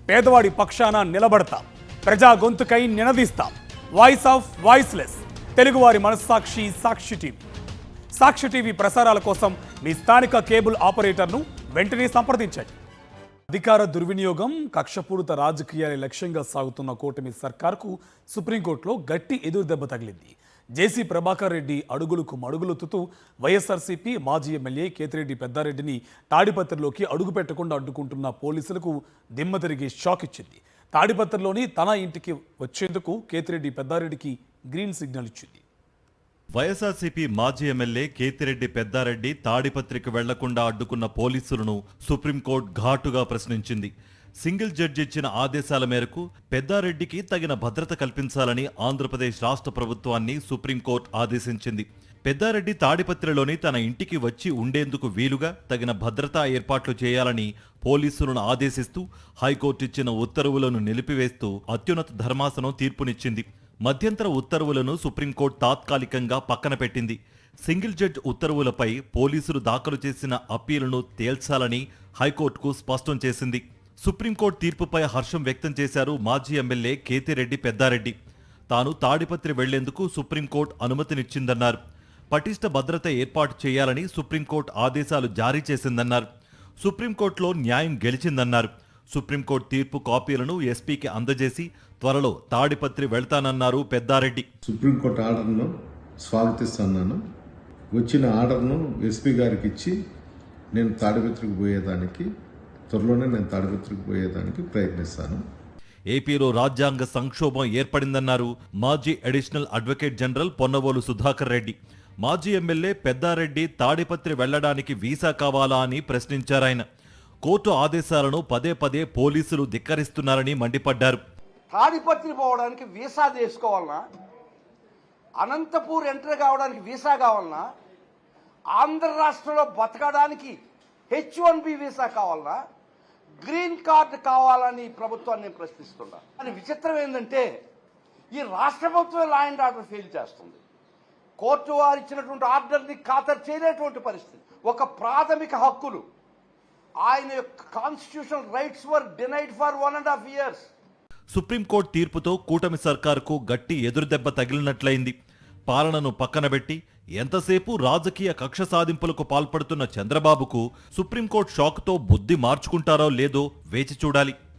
పేదవాడి పక్షాన నిలబడతాం, ప్రజా గొంతుకై నినదిస్తాం. వాయిస్ ఆఫ్ వాయిస్లెస్, తెలుగువారి మనస్సాక్షి సాక్షి టీవీ. సాక్షి టీవీ ప్రసారాల కోసం మీ స్థానిక కేబుల్ ఆపరేటర్ను వెంటనే సంప్రదించండి. అధికార దుర్వినియోగం, కక్షపూరిత రాజకీయాల లక్ష్యంగా సాగుతున్న కూటమి సర్కార్కు సుప్రీంకోర్టులో గట్టి ఎదురుదెబ్బ తగిలింది. జేసీ ప్రభాకర్ రెడ్డి అడుగులకు మడుగులొత్తుతూ వైఎస్ఆర్సీపీ మాజీ ఎమ్మెల్యే కేతిరెడ్డి పెద్దారెడ్డిని తాడిపత్రిలోకి అడుగు పెట్టకుండా అడ్డుకుంటున్న పోలీసులకు దిమ్మ తిరిగి షాక్ ఇచ్చింది. తాడిపత్రిలోని తన ఇంటికి వచ్చేందుకు కేతిరెడ్డి పెద్దారెడ్డికి గ్రీన్ సిగ్నల్ ఇచ్చింది. వైఎస్ఆర్సీపీ మాజీ ఎమ్మెల్యే కేతిరెడ్డి పెద్దారెడ్డి తాడిపత్రికి వెళ్లకుండా అడ్డుకున్న పోలీసులను సుప్రీంకోర్టు ఘాటుగా ప్రశ్నించింది. సింగిల్ జడ్జి ఇచ్చిన ఆదేశాల మేరకు పెద్దారెడ్డికి తగిన భద్రత కల్పించాలని ఆంధ్రప్రదేశ్ రాష్ట్ర ప్రభుత్వాన్ని సుప్రీంకోర్టు ఆదేశించింది. పెద్దారెడ్డి తాడిపత్రిలోని తన ఇంటికి వచ్చి ఉండేందుకు వీలుగా తగిన భద్రతా ఏర్పాట్లు చేయాలని పోలీసులను ఆదేశిస్తూ హైకోర్టు ఇచ్చిన ఉత్తర్వులను నిలిపివేస్తూ అత్యున్నత ధర్మాసనం తీర్పునిచ్చింది. మధ్యంతర ఉత్తర్వులను సుప్రీంకోర్టు తాత్కాలికంగా పక్కన పెట్టింది. సింగిల్ జడ్జి ఉత్తర్వులపై పోలీసులు దాఖలు చేసిన అప్పీలును తేల్చాలని హైకోర్టుకు స్పష్టం చేసింది. సుప్రీంకోర్టు తీర్పుపై హర్షం వ్యక్తం చేశారు మాజీ ఎమ్మెల్యే కేతిరెడ్డి పెద్దారెడ్డి. తాను తాడిపత్రి వెళ్లేందుకు సుప్రీంకోర్టు అనుమతినిచ్చిందన్నారు. పటిష్ట భద్రత ఏర్పాటు చేయాలని సుప్రీంకోర్టు ఆదేశాలు జారీ చేసిందన్నారు. సుప్రీంకోర్టులో న్యాయం గెలిచిందన్నారు. సుప్రీంకోర్టు తీర్పు కాపీలను ఎస్పీకి అందజేసి త్వరలో తాడిపత్రి వెళ్తానన్నారు పెద్దారెడ్డి. సుప్రీంకోర్టు ఆర్డర్ను స్వాగతిస్తున్నాను. వచ్చిన ఆర్డర్ను ఎస్పీ గారికి ఇచ్చి నేను తాడిపత్రికి పోయేదానికి ప్రయత్నిస్తాను. ఏపీలో రాజ్యాంగ సంక్షోభం ఏర్పడిందన్నారు మాజీ additional advocate general Ponnavolu Sudhakar Reddy. మాజీ ఎమ్మెల్యే పెద్దారెడ్డి తాడిపత్రి వెళ్లడానికి వీసా కావాలా అని ప్రశ్నించారాయన. కోర్టు ఆదేశాలను పదే పదే పోలీసులు ధిక్కరిస్తున్నారని మండిపడ్డారు. తాడిపత్రి పోవడానికి వీసా తీసుకోవాలన్నా, అనంతపూర్ ఎంటర్ కావడానికి వీసా కావాలన్నా, ఆంధ్ర రాష్ట్రంలో బతకడానికి H1B వీసా కావాలన్నా, గ్రీన్ కార్డు కావాలని ప్రభుత్వాన్ని ప్రశ్నిస్తున్నా. అని విచిత్రం ఏంటంటే ఈ రాష్ట్ర ప్రభుత్వం లా అండ్ ఆర్డర్ ఫెయిల్ చేస్తుంది. కోర్టు వారు ఇచ్చినటువంటి ఆర్డర్ని ఖాతరు చేయలేటువంటి పరిస్థితి. ఒక ప్రాథమిక హక్కులు, ఆయన యొక్క constitutional rights were denied for 1.5 years. సుప్రీంకోర్టు తీర్పుతో కూటమి సర్కారుకు గట్టి ఎదురుదెబ్బ తగిలినట్లయింది. పాలనను పక్కనబెట్టి ఎంతసేపు రాజకీయ కక్ష సాధింపులకు పాల్పడుతున్న చంద్రబాబుకు సుప్రీంకోర్టు షాక్తో బుద్ధి మార్చుకుంటారో లేదో వేచి చూడాలి.